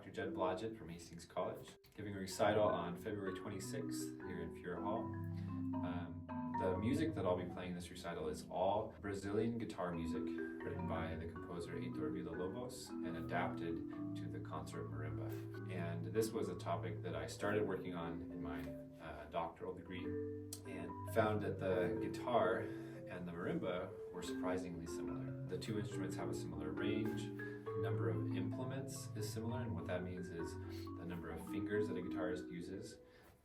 Dr. Jed Blodgett from Hastings College, giving a recital on February 26th here in Fuhrer Hall. The music that I'll be playing this recital is all Brazilian guitar music written by the composer Heitor Villa-Lobos and adapted to the concert marimba. And this was a topic that I started working on in my doctoral degree and found that the guitar and the marimba were surprisingly similar. The two instruments have a similar range. Number of implements is similar, and what that means is the number of fingers that a guitarist uses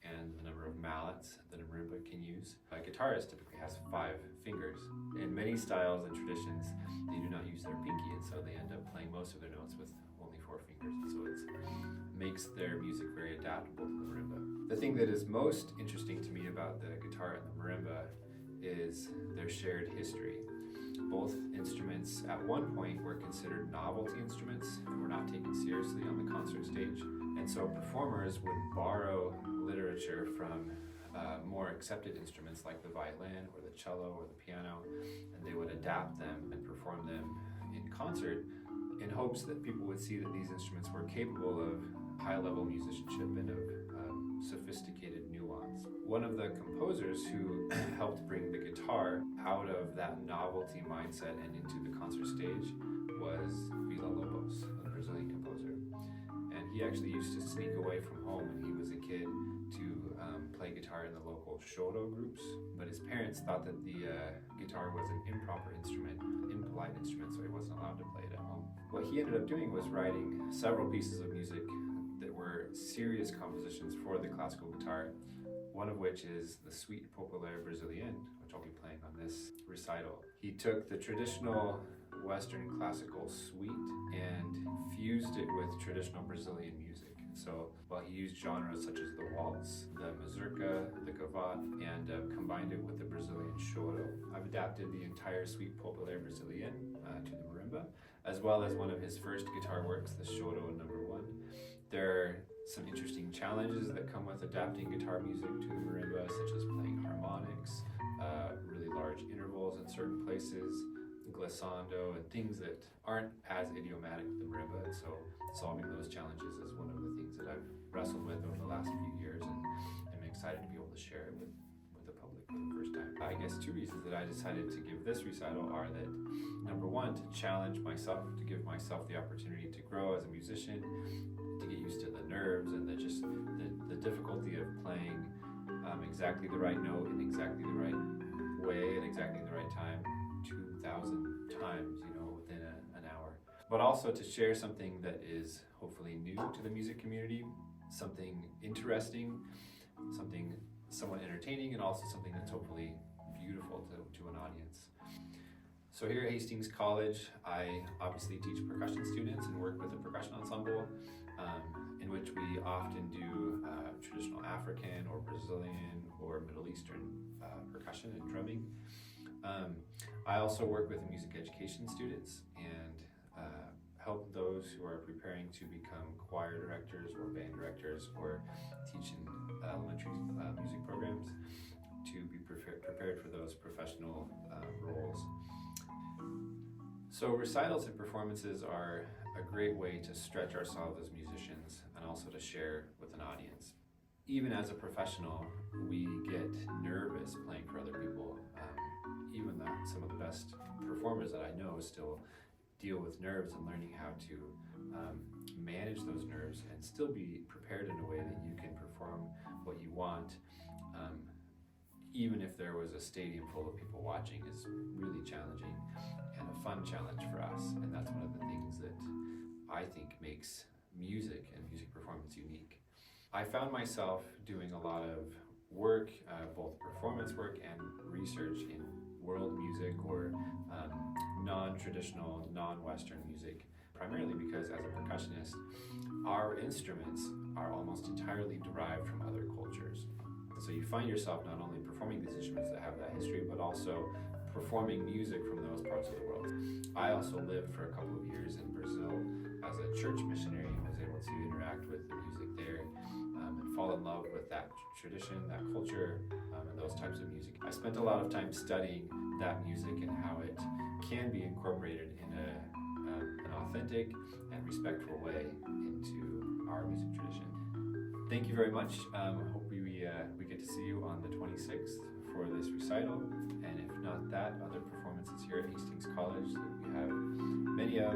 and the number of mallets that a marimba can use. A guitarist typically has 5 fingers. In many styles and traditions, they do not use their pinky, and so they end up playing most of their notes with only 4 fingers. And so it makes their music very adaptable to the marimba. The thing that is most interesting to me about the guitar and the marimba is their shared history. Both instruments at one point were considered novelty instruments and were not taken seriously on the concert stage. And so performers would borrow literature from more accepted instruments like the violin or the cello or the piano, and they would adapt them and perform them in concert in hopes that people would see that these instruments were capable of high-level musicianship and of sophisticated nuance. One of the composers who helped bring the guitar out of that novelty mindset and into the concert stage was Villa-Lobos, a Brazilian composer. And he actually used to sneak away from home when he was a kid to play guitar in the local choro groups, but his parents thought that the guitar was an improper instrument, impolite instrument, so he wasn't allowed to play it at home. What he ended up doing was writing several pieces of music that were serious compositions for the classical guitar, one of which is the Suite Populaire Brésilienne, which I'll be playing on this recital. He took the traditional Western classical suite and fused it with traditional Brazilian music. So while he used genres such as the waltz, the mazurka, the gavotte, and combined it with the Brazilian choro, I've adapted the entire Suite Populaire Brésilienne to the marimba, as well as one of his first guitar works, the Choro No. 1. There are some interesting challenges that come with adapting guitar music to the marimba, such as playing harmonics, really large intervals in certain places, glissando, and things that aren't as idiomatic with the marimba. And so solving those challenges is one of the things that I've wrestled with over the last few years, and I'm excited to be able to share it with the public for the first time. I guess 2 reasons that I decided to give this recital are that, number one, to challenge myself, to give myself the opportunity to grow as a musician, to get used to the nerves and the difficulty of playing exactly the right note in exactly the right way at exactly the right time 2,000 times, within an hour. But also to share something that is hopefully new to the music community, something interesting, something somewhat entertaining, and also something that's hopefully beautiful to an audience. So here at Hastings College, I obviously teach percussion students and work with a percussion ensemble in which we often do traditional African or Brazilian or Middle Eastern percussion and drumming. I also work with music education students and help those who are preparing to become choir directors or band directors or teach in elementary music programs to be prepared for those professional roles. So recitals and performances are a great way to stretch ourselves as musicians and also to share with an audience. Even as a professional, we get nervous playing for other people. Even some of the best performers that I know still deal with nerves, and learning how to manage those nerves and still be prepared in a way that you can perform what you want, even if there was a stadium full of people watching, is really challenging and a fun challenge for us. And that's one of the things that I think makes music and music performance unique. I found myself doing a lot of work, both performance work and research in world music or non-traditional, non-Western music, primarily because as a percussionist, our instruments are almost entirely derived from other cultures. So you find yourself not only performing these instruments that have that history, but also performing music from those parts of the world. I also lived for a couple of years in Brazil as a church missionary and was able to interact with the music there and fall in love with that tradition, that culture, and those types of music. I spent a lot of time studying that music and how it can be incorporated in an authentic and respectful way into our music tradition. Thank you very much. I hope we get to see you on the 26th for this recital, and if not that, other performances here at Hastings College that we have many of